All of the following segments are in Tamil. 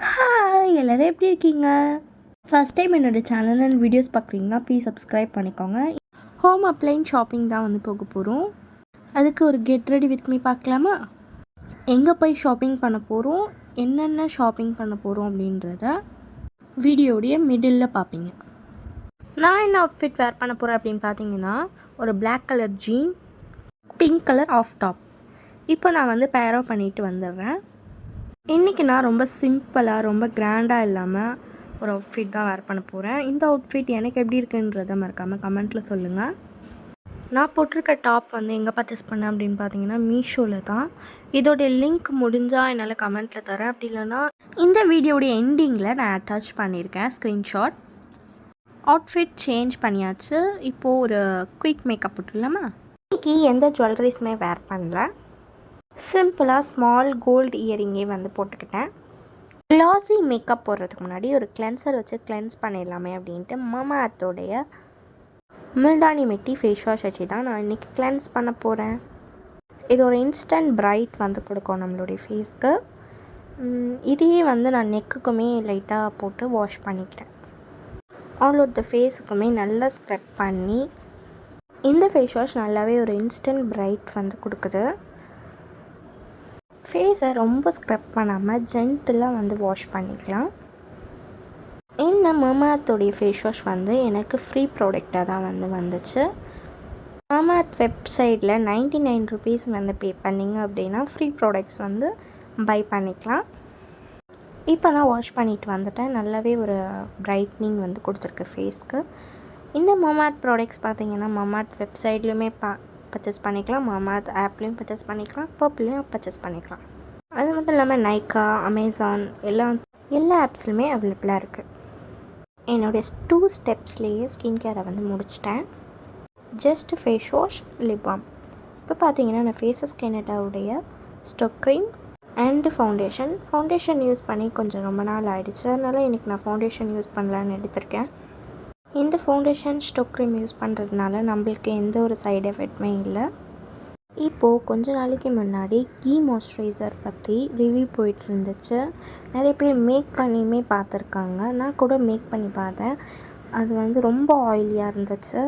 ஹாய் எல்லோரும் எப்படி இருக்கீங்க? ஃபஸ்ட் டைம் என்னோடய சேனல் அண்ட் வீடியோஸ் பார்க்குறீங்கன்னா ப்ளீஸ் சப்ஸ்கிரைப் பண்ணிக்கோங்க. ஹோம் அப்ளைன் ஷாப்பிங் தான் வந்து போக போகிறோம். அதுக்கு ஒரு கெட் ரெடி வித் மீ பார்க்கலாமா? எங்கே போய் ஷாப்பிங் பண்ண போகிறோம், என்னென்ன ஷாப்பிங் பண்ண போகிறோம் அப்படின்றத வீடியோடைய மிடில் பார்ப்பீங்க. நான் என்ன அவுட்ஃபிட் வேர் பண்ண போகிறேன் அப்படின்னு பார்த்தீங்கன்னா, ஒரு black colour jean, pink colour of top. இப்போ நான் வந்து பேரோ பண்ணிட்டு வந்துடுறேன். இன்றைக்கி நான் ரொம்ப சிம்பிளாக ரொம்ப கிராண்டாக இல்லாமல் ஒரு அவுட்ஃபிட் தான் வேர் பண்ண போகிறேன். இந்த அவுட்ஃபிட் எனக்கு எப்படி இருக்குன்றதை மறக்காமல் கமெண்ட்டில் சொல்லுங்கள். நான் போட்டிருக்க டாப் வந்து எங்கே பர்ச்சேஸ் பண்ணேன் அப்படின்னு பார்த்தீங்கன்னா மீஷோவில் தான். இதோடைய லிங்க் முடிஞ்சால் என்னால் கமெண்ட்டில் தரேன். அப்படி இல்லைன்னா இந்த வீடியோடைய எண்டிங்கில் நான் அட்டாச் பண்ணியிருக்கேன் ஸ்க்ரீன்ஷாட். அவுட்ஃபிட் சேஞ்ச் பண்ணியாச்சு. இப்போது ஒரு குயிக் மேக்கப் போட்டுடலாமா? இன்றைக்கி எந்த ஜுவல்லரிஸுமே வேர் பண்ணல. சிம்பிளாக ஸ்மால் கோல்டு இயரிங்கே வந்து போட்டுக்கிட்டேன். க்ளாஸி மேக்கப் போடுறதுக்கு முன்னாடி ஒரு கிளென்சர் வச்சு கிளென்ஸ் பண்ணிடலாமே அப்படின்ட்டு மாமா அர்த்தோடைய முல்தானி மெட்டி ஃபேஸ் வாஷ் வச்சு தான் நான் இன்றைக்கி கிளென்ஸ் பண்ண போகிறேன். இது ஒரு இன்ஸ்டன்ட் பிரைட் வந்து கொடுக்கும் நம்மளுடைய ஃபேஸ்க்கு. இதையே வந்து நான் நெக்குக்குமே லைட்டாக போட்டு வாஷ் பண்ணிக்கிறேன். அவங்களோட ஃபேஸுக்குமே நல்லா ஸ்க்ரப் பண்ணி இந்த ஃபேஸ் வாஷ் நல்லாவே ஒரு இன்ஸ்டன்ட் பிரைட் வந்து கொடுக்குது. ஃபேஸை ரொம்ப ஸ்க்ரப் பண்ணாமல் ஜென்டிலாக வந்து வாஷ் பண்ணிக்கலாம். இந்த மாமாஅர்த்தோடைய ஃபேஸ் வாஷ் வந்து எனக்கு ஃப்ரீ ப்ராடக்டாக தான் வந்து வந்துச்சு. மாமாஅர்த் வெப்சைட்டில் 99 ருபீஸ் வந்து பே பண்ணிங்க அப்படின்னா ஃப்ரீ ப்ராடக்ட்ஸ் வந்து பை பண்ணிக்கலாம். இப்போ நான் வாஷ் பண்ணிட்டு வந்துட்டேன். நல்லாவே ஒரு பிரைட்னிங் வந்து கொடுத்துருக்கு ஃபேஸ்க்கு. இந்த மாமாஅர்த் ப்ராடக்ட்ஸ் பார்த்திங்கன்னா மாமாஅர்த் வெப்சைட்லேயுமே பர்ச்சேஸ் பண்ணிக்கலாம், மாமாஅர்த் ஆப்லேயும் பர்ச்சேஸ் பண்ணிக்கலாம், பர்ப்லேயும் பர்ச்சேஸ் பண்ணிக்கலாம். அது மட்டும் இல்லாமல் நைக்கா, அமேசான் எல்லா ஆப்ஸ்லையுமே அவைலபிளாக இருக்குது. என்னுடைய 2 ஸ்டெப்ஸ்லேயே ஸ்கின் கேரை வந்து முடிச்சிட்டேன். Just face wash, lip balm. இப்போ பார்த்தீங்கன்னா நான் ஃபேஸஸ் கெனடாவுடைய ஸ்டோக் க்ரீம் அண்டு ஃபவுண்டேஷன் யூஸ் பண்ணி கொஞ்சம் ரொம்ப நாள் ஆகிடுச்சு. அதனால் இன்றைக்கி நான் ஃபவுண்டேஷன் யூஸ் பண்ணலான்னு எடுத்திருக்கேன். இந்த ஃபவுண்டேஷன் ஸ்டோக் க்ரீம் யூஸ் பண்ணுறதுனால நம்மளுக்கு எந்த ஒரு சைடு எஃபெக்ட்டுமே இல்லை. இப்போது கொஞ்ச நாளைக்கு முன்னாடி கீ மாய்ஸ்சரைசர் பற்றி ரிவ்யூ போயிட்டு இருந்துச்சு. நிறைய பேர் மேக் பண்ணியுமே பார்த்துருக்காங்க. நான் கூட மேக் பண்ணி பார்த்தேன். அது வந்து ரொம்ப ஆயிலியாக இருந்துச்சு.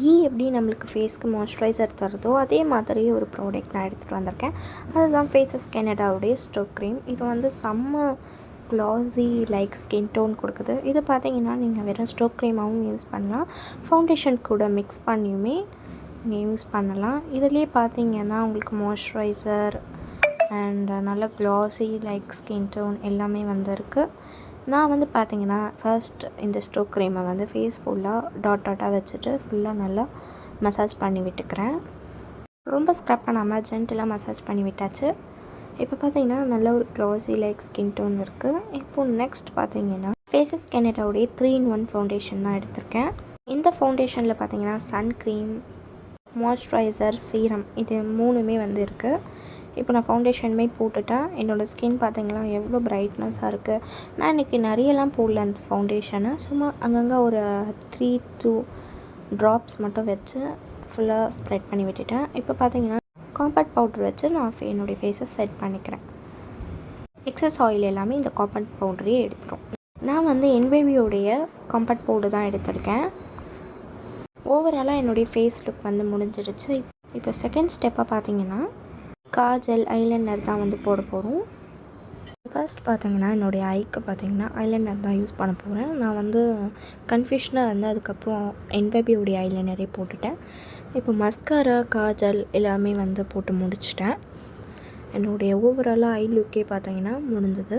கீ எப்படி நம்மளுக்கு ஃபேஸ்க்கு மாய்ஸ்சரைசர் தருதோ அதே மாதிரி ஒரு ப்ராடக்ட் நான் எடுத்துகிட்டு வந்திருக்கேன். அதுதான் ஃபேஸஸ் கெனடாவுடைய ஸ்டோக் க்ரீம். இது வந்து செம்ம க்ளாஸி லைக் ஸ்கின் டோன் கொடுக்குது. இது பார்த்திங்கன்னா நீங்கள் வெறும் ஸ்டோக் க்ரீமாகவும் யூஸ் பண்ணலாம், ஃபவுண்டேஷன் கூட மிக்ஸ் பண்ணியுமே நீங்கள் யூஸ் பண்ணலாம். இதிலே பார்த்திங்கன்னா உங்களுக்கு மாய்ஸ்சரைசர் அண்ட் நல்ல க்ளாஸி லைக் ஸ்கின் டோன் எல்லாமே வந்துருக்கு. நான் வந்து பார்த்திங்கன்னா ஃபர்ஸ்ட் இந்த ஸ்டோக் க்ரீமை வந்து ஃபேஸ் ஃபுல்லாக டாட்டாக வச்சுட்டு ஃபுல்லாக நல்லா மசாஜ் பண்ணி விட்டுக்கிறேன். ரொம்ப ஸ்க்ரப் பண்ணாமல் ஜென்டிலாக மசாஜ் பண்ணி விட்டாச்சு. இப்போ பார்த்தீங்கன்னா நல்ல ஒரு க்ளாஸி லைக் ஸ்கின் டோன் இருக்குது. இப்போது நெக்ஸ்ட் பார்த்தீங்கன்னா ஃபேஸஸ் கெனடாவுடைய 3-in-1 ஃபவுண்டேஷன் தான் எடுத்திருக்கேன். இந்த ஃபவுண்டேஷனில் பார்த்தீங்கன்னா சன் க்ரீம், மாய்ஸ்சரைசர், சீரம் இது 3மே வந்து இருக்குது. இப்போ நான் ஃபவுண்டேஷனுமே போட்டுட்டேன். என்னோடய ஸ்கின் பார்த்தீங்கன்னா எவ்வளோ பிரைட்னஸாக இருக்குது. நான் இன்றைக்கி நிறையலாம் போடல அந்த ஃபவுண்டேஷனை, சும்மா அங்கங்கே ஒரு 3-2 ட்ராப்ஸ் மட்டும் வச்சு ஃபுல்லாக ஸ்ப்ரெட் பண்ணி விட்டுட்டேன். இப்போ பார்த்தீங்கன்னா காம்பேக்ட் பவுட்ரு வச்சு நான் என்னுடைய ஃபேஸை செட் பண்ணிக்கிறேன். எக்ஸஸ் ஆயில் எல்லாமே இந்த காம்பேக்ட் பவுடரே எடுத்துரும். நான் வந்து என்பேபியோடைய காம்பேக்ட் பவுடர் தான் எடுத்திருக்கேன். ஓவராலாக என்னுடைய ஃபேஸ் லுக் வந்து முடிஞ்சிடுச்சு. இப்போ செகண்ட் ஸ்டெப்பாக பார்த்தீங்கன்னா காஜல், ஐலைனர் தான் வந்து போட போகிறோம். ஃபர்ஸ்ட் பார்த்தீங்கன்னா என்னுடைய ஐக்கு பார்த்தீங்கன்னா ஐலைனர் தான் யூஸ் பண்ண போகிறேன். நான் வந்து கன்ஃபியூஷனாக இருந்து அதுக்கப்புறம் என்பேபியோடைய ஐலைனரே போட்டுட்டேன். இப்போ மஸ்காரா, காஜல் எல்லாமே வந்து போட்டு முடிச்சிட்டேன். என்னுடைய ஓவராலாக ஐ லுக்கே பார்த்தீங்கன்னா முடிஞ்சது.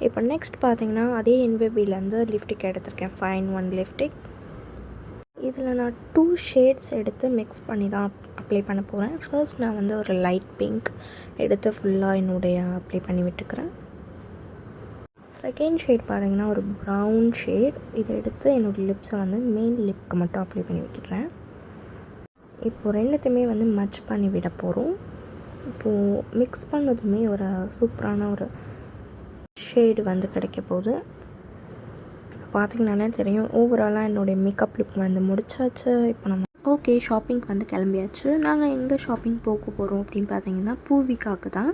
இப்போ நெக்ஸ்ட் பார்த்தீங்கன்னா அதே என்பேபிலேருந்து லிப்ஸ்டிக் எடுத்திருக்கேன், ஃபைன் 1 லிப்ஸ்டிக். இதில் நான் 2 ஷேட்ஸ் எடுத்து மிக்ஸ் பண்ணி தான் அப்ளை பண்ண போகிறேன். ஃபர்ஸ்ட் நான் வந்து ஒரு லைட் பிங்க் எடுத்து ஃபுல்லாக என்னுடைய அப்ளை பண்ணி விட்டுக்கிறேன். செகண்ட் ஷேட் பார்த்தீங்கன்னா ஒரு ப்ரௌன் ஷேட். இதை எடுத்து என்னோடய லிப்ஸை வந்து மெயின் லிப்க்கு மட்டும் அப்ளை பண்ணி வைக்கிறேன். இப்போது ரெண்டுத்தையுமே வந்து மச் பண்ணி விட போகிறோம். இப்போது மிக்ஸ் பண்ணதுமே ஒரு சூப்பரான ஒரு ஷேடு வந்து கிடைக்க போகுது. இப்போ பார்த்திங்கன்னாலே தெரியும் ஓவராலாக என்னுடைய மேக்கப் லுக் வந்து முடிச்சாச்சு. இப்போ நம்ம ஓகே ஷாப்பிங்க்கு வந்து கிளம்பியாச்சு. நாங்கள் எங்கே ஷாப்பிங் போக போகிறோம் அப்படின்னு பார்த்தீங்கன்னா பூர்விகாவுக்கு தான்.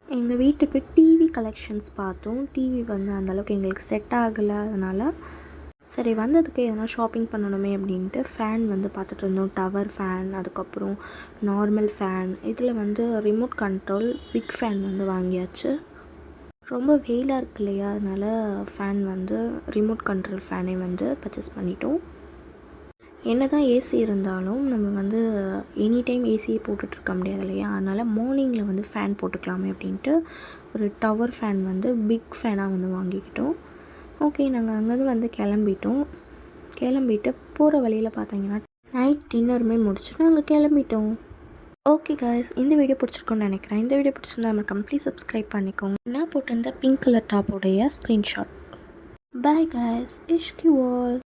எங்கள் வீட்டுக்கு டிவி கலெக்ஷன்ஸ் பார்த்தோம். டிவி வந்து அந்தளவுக்கு எங்களுக்கு செட் ஆகலை. அதனால் சரி வந்ததுக்கு எதனா ஷாப்பிங் பண்ணணுமே அப்படின்ட்டு ஃபேன் வந்து பார்த்துட்டு இருந்தோம். டவர் ஃபேன், அதுக்கப்புறம் நார்மல் ஃபேன், இதில் வந்து ரிமோட் கண்ட்ரோல் பிக் ஃபேன் வந்து வாங்கியாச்சு. ரொம்ப வெயிலாக இருக்கு இல்லையா, அதனால் ஃபேன் வந்து ரிமோட் கண்ட்ரோல் ஃபேனே வந்து பர்ச்சேஸ் பண்ணிட்டோம். என்ன தான் ஏசி இருந்தாலும் நம்ம வந்து எனி டைம் ஏசியே போட்டுட்ருக்க முடியாது இல்லையா, அதனால் மார்னிங்கில் வந்து ஃபேன் போட்டுக்கலாமே அப்படின்ட்டு ஒரு டவர் ஃபேன் வந்து பிக் ஃபேனாக வந்து வாங்கிக்கிட்டோம். ஓகே, நாங்கள் அங்கேருந்து வந்து கிளம்பிட்டு போகிற வழியில் பார்த்தீங்கன்னா நைட் டின்னருமே முடிச்சுட்டு நாங்கள் கிளம்பிட்டோம். ஓகே காய்ஸ், இந்த வீடியோ பிடிச்சிருக்கோன்னு நினைக்கிறேன். இந்த வீடியோ பிடிச்சிருந்தா நம்ம கம்ப்ளீட் சப்ஸ்கிரைப் பண்ணிக்கோங்க. நான் போட்டிருந்த பிங்க் கலர் டாப்போடைய ஸ்க்ரீன்ஷாட். பாய் காய்ஸ், இஷ்கி வால்.